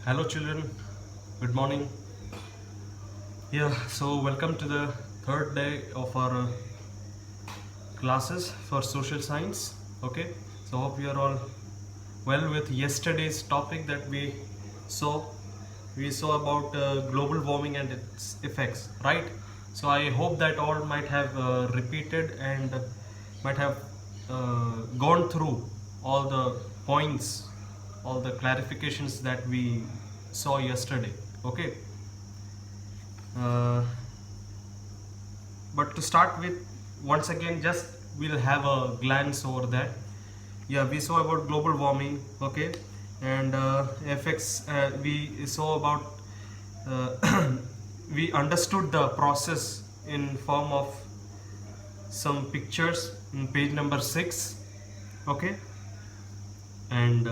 Hello children, good morning. So welcome to the third day of our classes for social science. Okay, so hope you are all well with yesterday's topic that we saw. We saw about global warming and its effects, right? So I hope that all might have repeated and might have gone through all the points, all the clarifications that we saw yesterday. Okay. Uh, but to start with, once again, just we'll have a glance over that. Yeah, we saw about global warming, okay, and effects. We saw about we understood the process in form of some pictures in page number 6, okay, and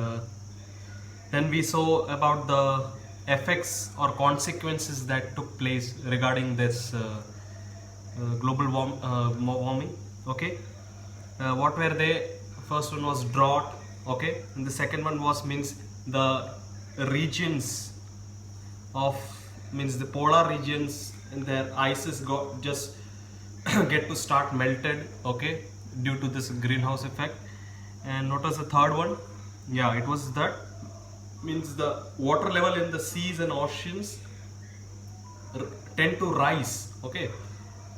then we saw about the effects or consequences that took place regarding this global warming, okay. What were they? First one was drought, okay, and the second one was means the regions of means the polar regions and their ices got just get to start melted, okay, due to this greenhouse effect. And what was the third one? Yeah, it was that means the water level in the seas and oceans tend to rise, okay,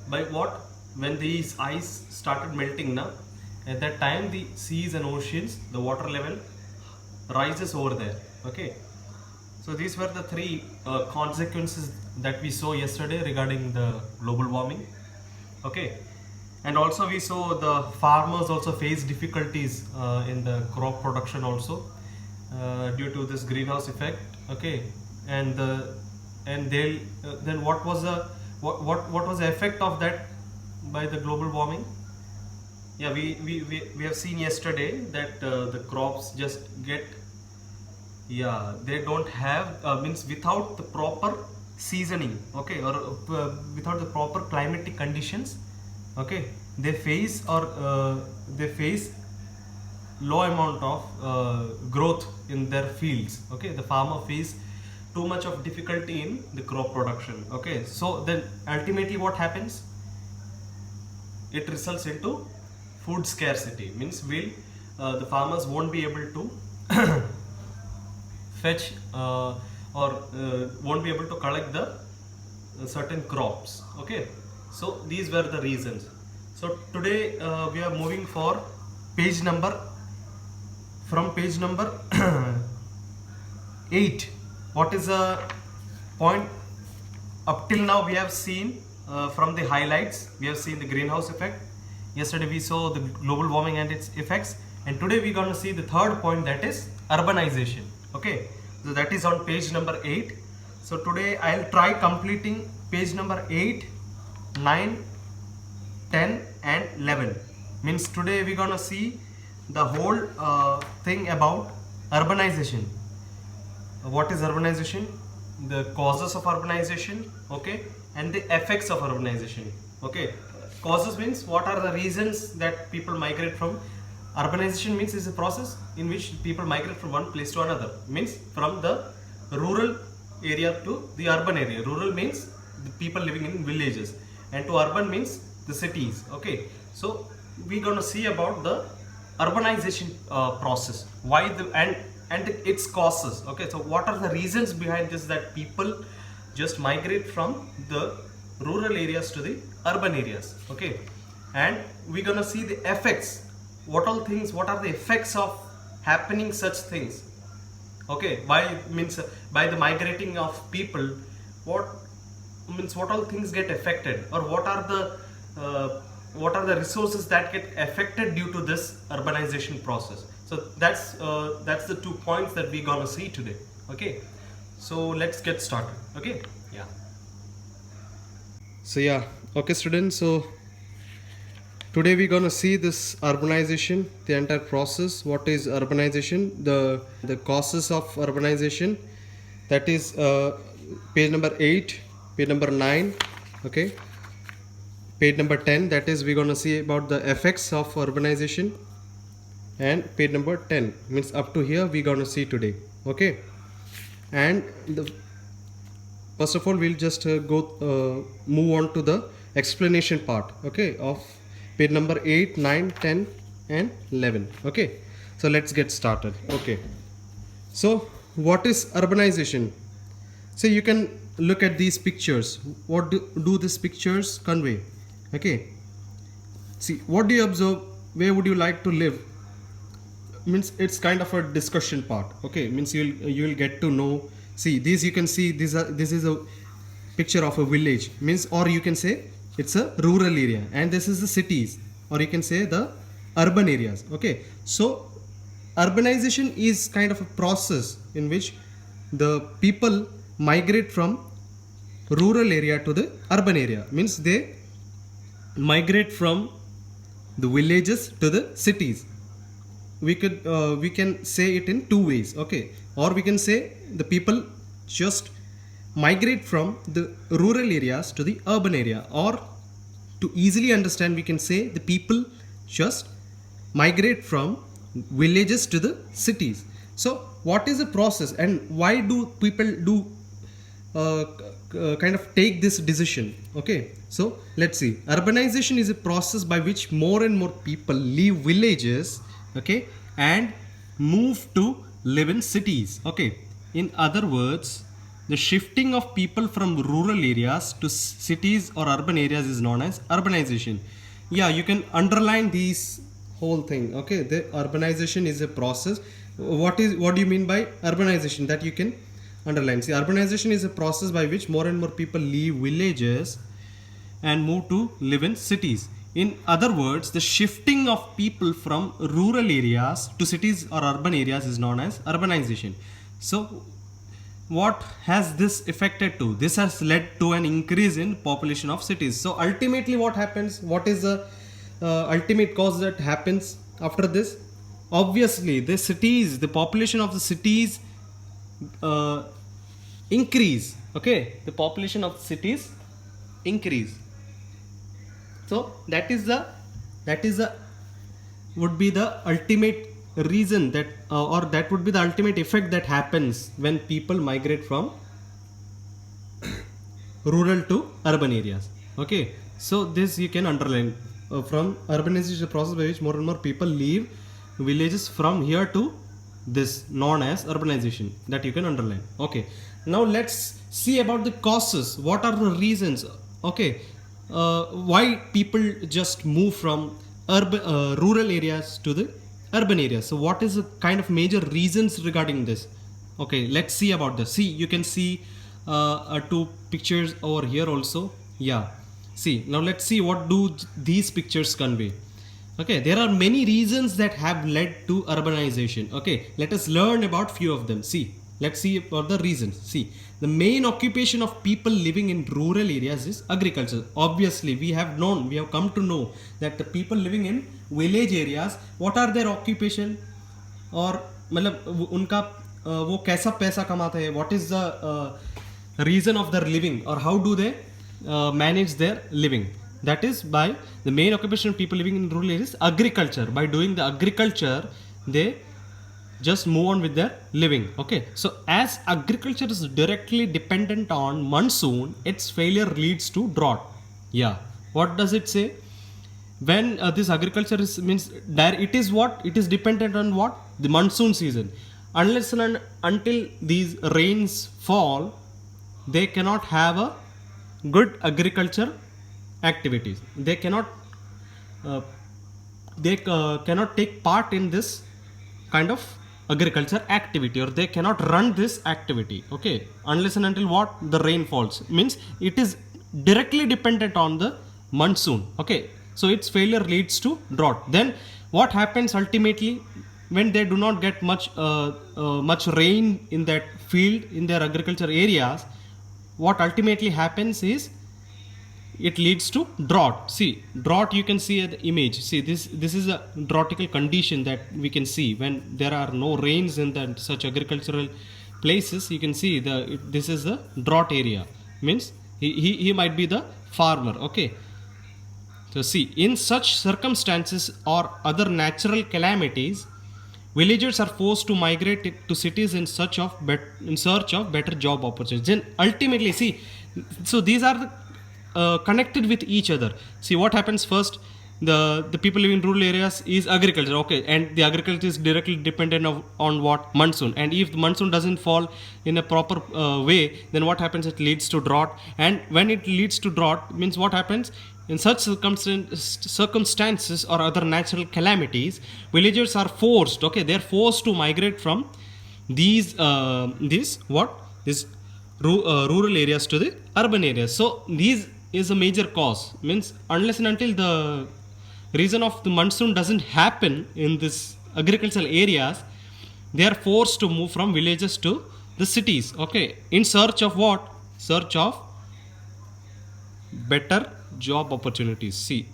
by what? When these ice started melting now, at that time the seas and oceans, the water level rises over there, okay. So these were the three consequences that we saw yesterday regarding the global warming, okay. And also we saw the farmers also face difficulties in the crop production also due to this greenhouse effect, okay. And they'll then what was the what was the effect of that by the global warming? Yeah, we have seen yesterday that the crops just get, yeah, they don't have means without the proper seasoning, okay, or without the proper climatic conditions, okay, they face low amount of growth in their fields, okay. The farmer face too much of difficulty in the crop production, okay. So then ultimately what happens? It results into food scarcity, means the farmers won't be able to fetch or won't be able to collect the certain crops, okay. So these were the reasons. So today we are moving for page number 8. What is the point? Up till now we have seen from the highlights, we have seen the greenhouse effect. Yesterday we saw the global warming and its effects, and today we're going to see the third point, that is urbanization, okay. So that is on page number 8. So today I'll try completing page number 8, 9, 10 and 11. Means today we're going to see the whole thing about urbanization. What is urbanization? The causes of urbanization, okay, and the effects of urbanization, okay. Causes means what are the reasons that people migrate from. Urbanization means is a process in which people migrate from one place to another, means from the rural area to the urban area. Rural means the people living in villages, and to urban means the cities, okay. So we're going to see about the urbanization process, why the and its causes, okay. So what are the reasons behind this, that people just migrate from the rural areas to the urban areas, okay. And we're gonna see the effects, what are the effects of happening such things, okay. Why means by the migrating of people, what all things get affected, or what are the resources that get affected due to this urbanization process. So that's the 2 points that we're gonna see today, okay. So let's get started, okay. Yeah. So yeah, okay students, so today we're gonna see this urbanization, the entire process. What is urbanization? The causes of urbanization. That is page number 8, page number 9, okay, page number 10. That is we're gonna see about the effects of urbanization, and page number 10 means up to here we're gonna see today, okay. And first of all, we'll just move on to the explanation part, okay, of page number 8, 9, 10 and 11. Okay, so let's get started. Okay, so what is urbanization? So you can look at these pictures. What do these pictures convey? Okay, see, what do you observe? Where would you like to live? Means it's kind of a discussion part. Okay, means you'll get to know. See, these you can see, this is a picture of a village, means, or you can say it's a rural area, and this is the cities, or you can say the urban areas. Okay, so urbanization is kind of a process in which the people migrate from rural area to the urban area, means they migrate from the villages to the cities. We can say it in two ways. Okay, or we can say the people just migrate from the rural areas to the urban area, or to easily understand, we can say the people just migrate from villages to the cities. So what is the process, and why do people do kind of take this decision? Okay, so let's see. Urbanization is a process by which more and more people leave villages, okay, and move to live in cities. Okay, in other words, the shifting of people from rural areas to cities or urban areas is known as urbanization. Yeah, you can underline these whole thing. Okay, the urbanization is a process. What do you mean by urbanization? That you can underline. See, urbanization is a process by which more and more people leave villages and move to live in cities. In other words, the shifting of people from rural areas to cities or urban areas is known as urbanization. So what has this affected to? This has led to an increase in population of cities. So ultimately what happens? What is the ultimate cause that happens after this? Obviously the cities, the population of the cities increase. Okay, the population of cities increase. So that is the would be the ultimate reason that or that would be the ultimate effect that happens when people migrate from rural to urban areas. Okay, so this you can underline. From urbanization is a process by which more and more people leave villages from here to this, known as urbanization, that you can underline. Okay, now let's see about the causes. What are the reasons? Okay, why people just move from rural areas to the urban areas? So what is the kind of major reasons regarding this? Okay, let's see about this. See, you can see two pictures over here also. Yeah, see, now let's see what do these pictures convey. Okay, there are many reasons that have led to urbanization. Okay, let us learn about few of them. See, let's see about the reasons. See, the main occupation of people living in rural areas is agriculture. Obviously, we have come to know that the people living in village areas, what are their occupation, और मतलब उनका वो कैसा पैसा कमाते हैं, what is the reason of their living, or how do they manage their living? That is by the main occupation of people living in rural areas, agriculture. By doing the agriculture, they just move on with their living. Okay, so as agriculture is directly dependent on monsoon, its failure leads to drought. Yeah, what does it say? When this agriculture is means it is what it is dependent on, what the monsoon season. Unless and until these rains fall, they cannot have a good agriculture activities. They cannot cannot take part in this kind of agriculture activity, or they cannot run this activity. Okay, unless and until what the rain falls, means it is directly dependent on the monsoon. Okay, so its failure leads to drought. Then what happens ultimately when they do not get much rain in that field, in their agriculture areas? What ultimately happens is it leads to drought. See, drought, you can see the image. See, this is a droughtical condition that we can see when there are no rains in that such agricultural places. You can see this is the drought area, means he might be the farmer. Okay, so see, in such circumstances or other natural calamities, villagers are forced to migrate to cities in search of better job opportunities. Then ultimately, see, so these are connected with each other. See what happens first. The people living in rural areas is agriculture, okay, and the agriculture is directly dependent on what, monsoon, and if the monsoon doesn't fall in a proper way, then what happens, it leads to drought, and when it leads to drought means what happens, in such circumstances or other natural calamities, villagers are forced, okay, they are forced to migrate from these rural areas to the urban areas. So these is a major cause, means unless and until the reason of the monsoon doesn't happen in this agricultural areas, they are forced to move from villages to the cities, okay, in search of what, search of better job opportunities. See,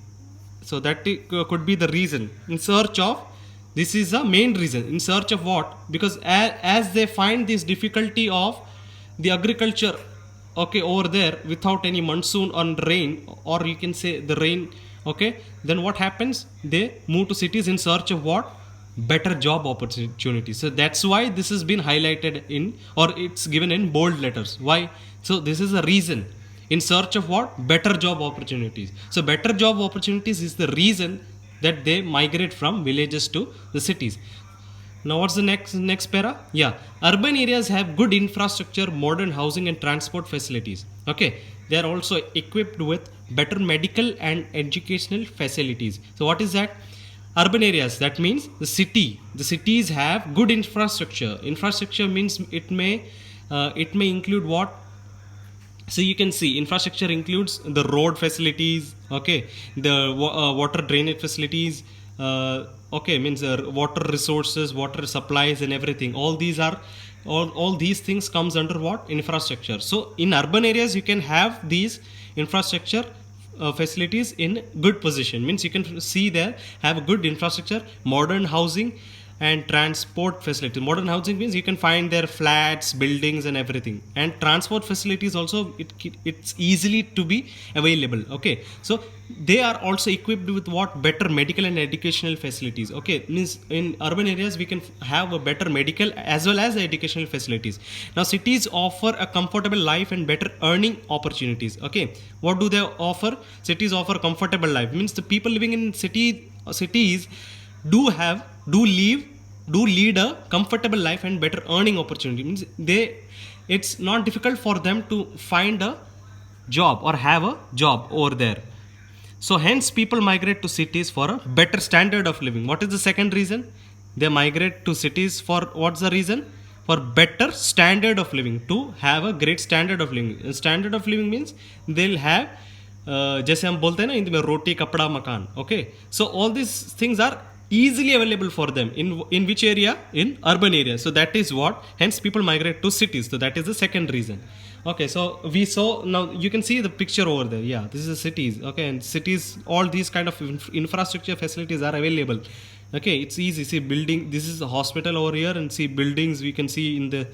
so that could be the reason, in search of, this is the main reason, in search of what, because as they find this difficulty of the agriculture, okay, over there without any monsoon or rain, or you can say the rain, okay, then what happens, they move to cities in search of what, better job opportunities. So that's why this has been highlighted in, or it's given in bold letters. Why? So this is the reason, in search of what, better job opportunities. So better job opportunities is the reason that they migrate from villages to the cities. Now what's the next para? Yeah, urban areas have good infrastructure, modern housing and transport facilities, okay, they are also equipped with better medical and educational facilities. So what is that? Urban areas, that means the cities have good infrastructure means it may include what. So you can see infrastructure includes the road facilities, okay, the water drainage facilities, okay, means water resources, water supplies and everything. All these things comes under what, infrastructure. So in urban areas you can have these infrastructure facilities in good position, means you can see there have a good infrastructure, modern housing and transport facility. Modern housing means you can find their flats, buildings and everything, and transport facilities also, it's easily to be available, okay. So they are also equipped with what, better medical and educational facilities, okay, means in urban areas we can have a better medical as well as educational facilities. Now cities offer a comfortable life and better earning opportunities, okay. What do they offer? Cities offer comfortable life, means the people living in cities do lead a comfortable life and better earning opportunity, means it's not difficult for them to find a job or have a job over there. So hence people migrate to cities for a better standard of living. What is the second reason? They migrate to cities for, what's the reason? For better standard of living, to have a great standard of living. Standard of living means they'll have जैसे हम बोलते हैं ना हिंदी में, रोटी कपड़ा मकान, okay. So all these things are easily available for them in which area? In urban areas. So that is what, hence people migrate to cities. So that is the second reason, okay. So we saw, now you can see the picture over there, yeah, this is the cities, okay, and cities, all these kind of infrastructure facilities are available, okay, it's easy. See building, this is a hospital over here, and see buildings we can see in the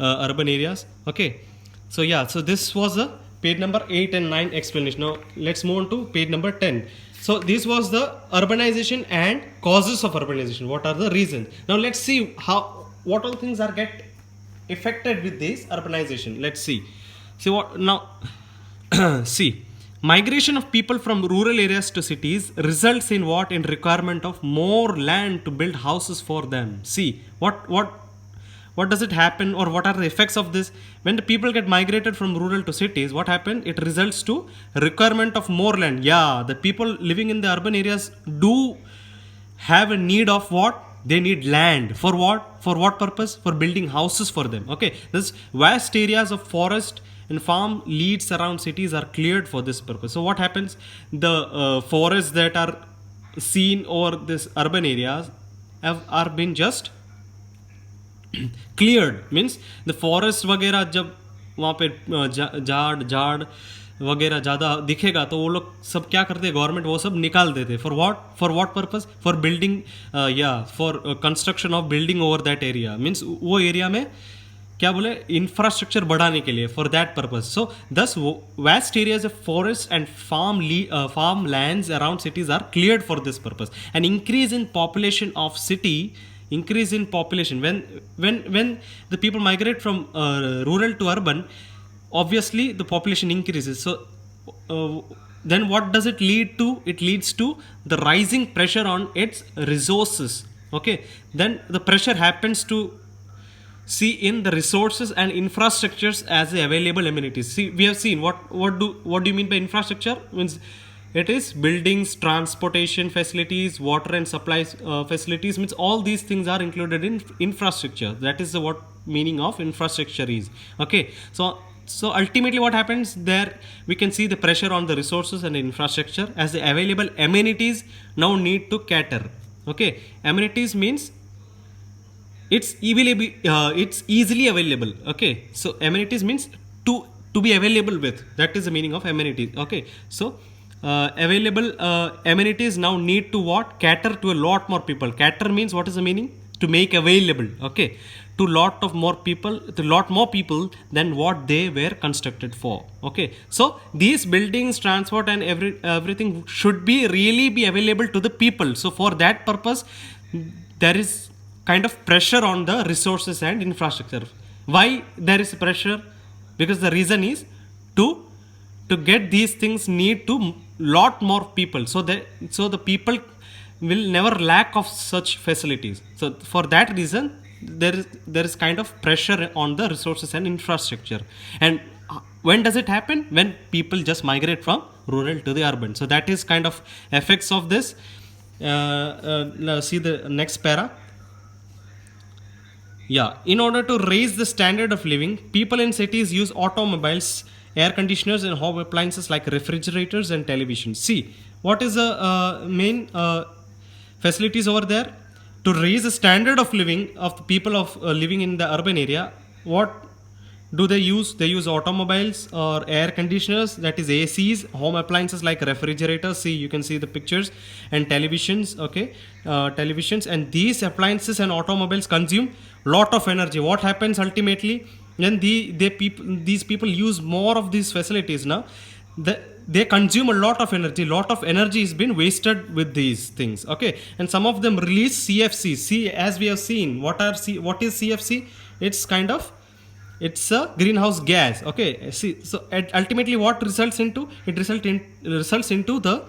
urban areas, okay. So yeah, so this was the page number 8 and 9 explanation. Now let's move on to page number 10. So this was the urbanization and causes of urbanization. What are the reasons? Now let's see what all things are get affected with this urbanization. Let's see. See what now. See, migration of people from rural areas to cities results in what? In requirement of more land to build houses for them. See what does it happen, or what are the effects of this? When the people get migrated from rural to cities, what happened? It results to requirement of more land. Yeah, the people living in the urban areas do have a need of what? They need land. For what? For what purpose? For building houses for them, okay. This vast areas of forest and farm leads around cities are cleared for this purpose. So what happens? The forests that are seen over this urban areas are been just cleared, means the forest वगैरह जब वहाँ पे झाड़ वगैरह ज़्यादा दिखेगा तो वो लोग सब क्या करते हैं, गवर्नमेंट वो सब निकाल देते. For what purpose? For building, या for construction of building over that area, means वो एरिया में क्या बोले, इंफ्रास्ट्रक्चर बढ़ाने के लिए, for that purpose. So thus vast areas of forest and farm lands around cities are cleared for this purpose. An increase in population of city increase in population. When the people migrate from rural to urban, obviously the population increases. So then what does it lead to? It leads to the rising pressure on its resources. Okay, then the pressure happens to see in the resources and infrastructures as the available amenities. See, we have seen what do you mean by infrastructure? Means it is buildings, transportation facilities, water and supplies facilities. Means all these things are included in infrastructure. That is the what meaning of infrastructure is. Okay, so ultimately what happens there, we can see the pressure on the resources and the infrastructure as the available amenities now need to cater. Okay, amenities means it's easily available. Okay, so amenities means to be available with. That is the meaning of amenities. Okay, so available amenities now need to what? Cater to a lot more people. Cater means, what is the meaning? To make available. Okay, to lot more people than what they were constructed for. Okay, so these buildings, transport and everything should really be available to the people. So for that purpose there is kind of pressure on the resources and infrastructure. Why there is pressure? Because the reason is to get these things need to lot more people, so the people will never lack of such facilities. So for that reason there is kind of pressure on the resources and infrastructure. And when does it happen? When people just migrate from rural to the urban. So that is kind of effects of this. See the next para. Yeah, in order to raise the standard of living, people in cities use automobiles, air conditioners and home appliances like refrigerators and televisions. See, what is the main facilities over there? To raise the standard of living of the people of living in the urban area, what do they use? They use automobiles or air conditioners, that is ACs, home appliances like refrigerators. See, you can see the pictures, and televisions. Okay, televisions, and these appliances and automobiles consume lot of energy. What happens ultimately when these people use more of these facilities? Now they consume a lot of energy is been wasted with these things. Okay, and some of them release CFC. See, as we have seen, what is CFC? It's a greenhouse gas. Okay, see, so ultimately what results into? It results into the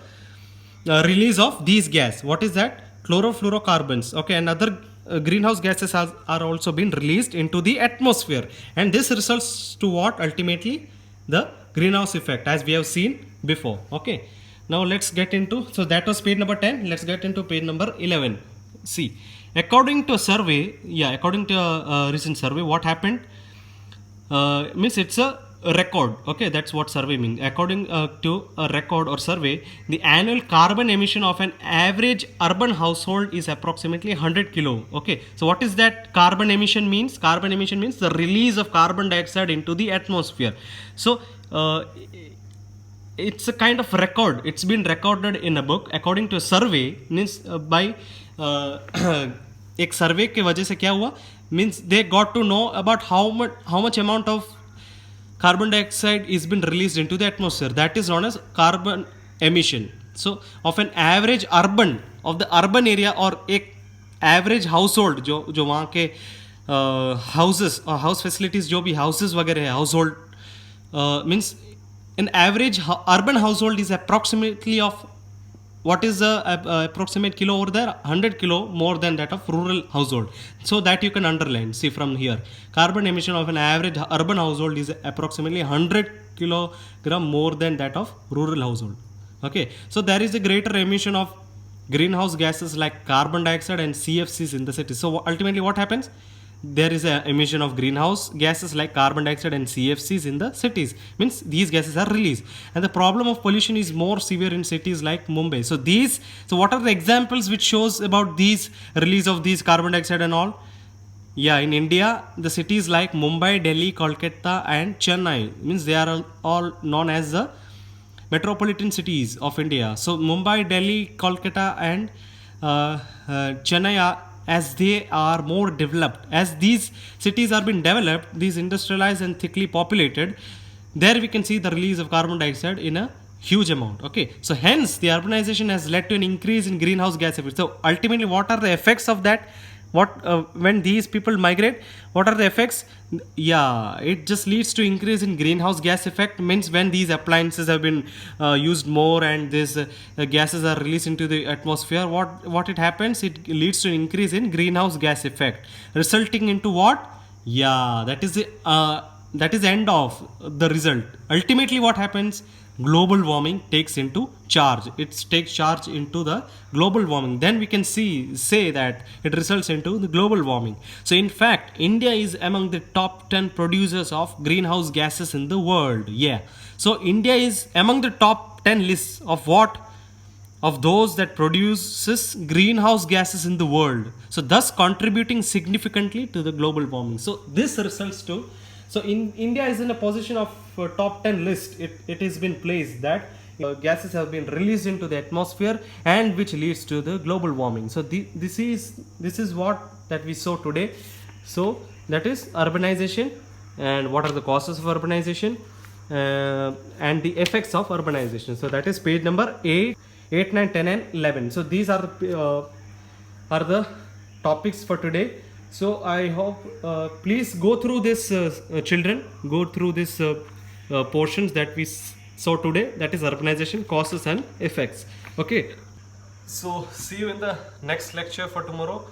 release of these gas. What is that? Chlorofluorocarbons. Okay, and other greenhouse gases are also been released into the atmosphere, and this results to what? Ultimately the greenhouse effect, as we have seen before. Okay, now let's get into, so that was page number 10. Let's get into page number 11. See, according to a recent survey, what happened? Means it's a record. Okay, that's what survey means. According to a record or survey, the annual carbon emission of an average urban household is approximately 100 kilo. Okay, so what is that carbon emission means? Carbon emission means the release of carbon dioxide into the atmosphere. So it's a kind of record. It's been recorded in a book according to a survey. Means by एक सर्वे के वजह से क्या हुआ? Means they got to know about how much amount of carbon dioxide is been released into the atmosphere. That is known as carbon emission. So of an average urban area, or एक average household जो वहाँ के houses और house facilities जो भी houses वगैरह है, household means an average urban household is approximately of, what is the approximate kilo over there? 100 kilo more than that of rural household. So that you can underline. See from here, carbon emission of an average urban household is approximately 100 kilogram more than that of rural household. Okay, so there is a greater emission of greenhouse gases like carbon dioxide and CFCs in the city. So ultimately what happens? There is an emission of greenhouse gases like carbon dioxide and CFCs in the cities. Means these gases are released, and the problem of pollution is more severe in cities like Mumbai. So what are the examples which shows about these release of these carbon dioxide and all? Yeah, in India, the cities like Mumbai, Delhi, Kolkata and Chennai, means they are all known as the metropolitan cities of India. So Mumbai, Delhi, Kolkata and Chennai are, as they are more developed, as these cities are being developed, these industrialized and thickly populated, there we can see the release of carbon dioxide in a huge amount. Okay, so hence the urbanization has led to an increase in greenhouse gas effects. So ultimately what are the effects of that? when these people migrate, what are the effects? Yeah, it just leads to increase in greenhouse gas effect. Means when these appliances have been used more and these gases are released into the atmosphere, what it happens, it leads to increase in greenhouse gas effect, resulting into what? Yeah, that is end of the result. Ultimately what happens? Global warming takes into charge. It takes charge into the global warming. Then we can say that it results into the global warming. So in fact, India is among the top 10 producers of greenhouse gases in the world. Yeah. So India is among the top 10 lists of what? Of those that produces greenhouse gases in the world, so thus contributing significantly to the global warming. So this results to, so in India is in a position of top 10 list. It has been placed that gases have been released into the atmosphere and which leads to the global warming. So this is what that we saw today. So that is urbanization and what are the causes of urbanization and the effects of urbanization. So that is page number 8, 9, 10 and 11. So these are the topics for today. So I hope please go through this, children, go through this portions that we saw today, that is urbanization, causes and effects. Okay, so see you in the next lecture for tomorrow.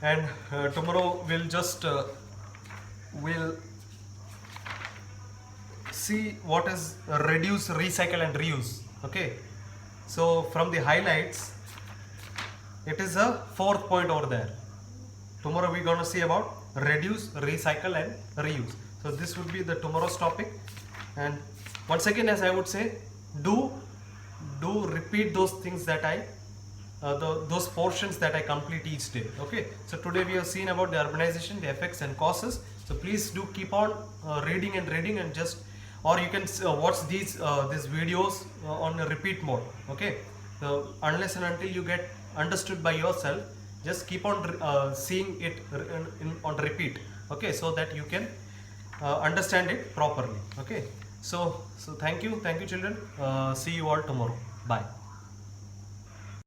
And tomorrow we'll just we'll see what is reduce, recycle and reuse. Okay, so from the highlights, it is a 4th point over there. Tomorrow we're going to see about reduce, recycle and reuse. So this would be the tomorrow's topic. And once again, as I would say, do repeat those things that I those portions that I complete each day. Okay, so today we have seen about the urbanization, the effects and causes. So please do keep on reading and just, or you can watch these videos on a repeat mode. Okay, so unless and until you get understood by yourself, just keep on seeing it on repeat. Okay, so that you can understand it properly. Okay, so thank you children. See you all tomorrow. Bye.